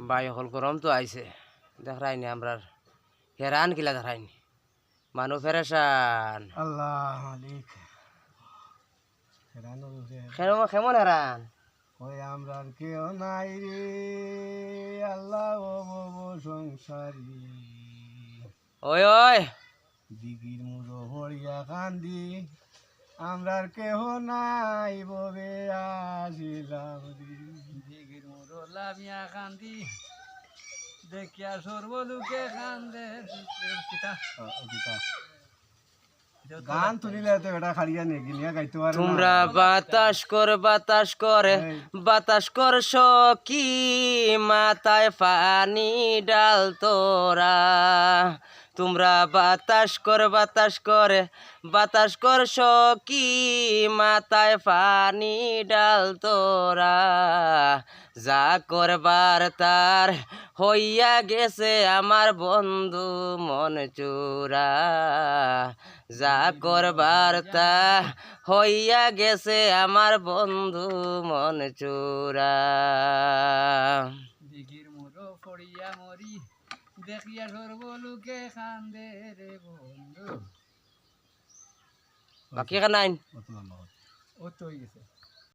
ভাই হল গরম তো আইছে দেখাইনি আমরা হেরান কিলা দেখাইনি মানু ফেরেশান আল্লাহ মালিক হেরানো কেমন হেরান ওই আমরা কেউ নাই রে আল্লাহ ও বো সংসারী ওই ওই দিগির মুড়ো হরিয়া কান্দি আমরার কেহ নাই ববে আসিলাম দিগির মুড়ো লামিয়া কান্দি দেখিয়া সর্বলোকে কান্দে গান তুলিলে তো এটা খাড়িয়া নিয়ে গিনিয়া গাইতে পারে তোমরা বাতাস করে বাতাস কর সখী মাথায় পানি ডাল তোরা তোমরা বাতাস কর সখী মাথায় পানি ডাল তোরা যা করবার তার হইয়া গেছে আমার বন্ধু মন চোরা যা করবার তা হইয়া গেছে আমার বন্ধু মন চোরা দিঘির মুড়ো পড়িয়া মরি দেখিয়া সর্বলোকে কান্দে রে বন্ধু বাকি কানাইন ও তো হয়ে গেছে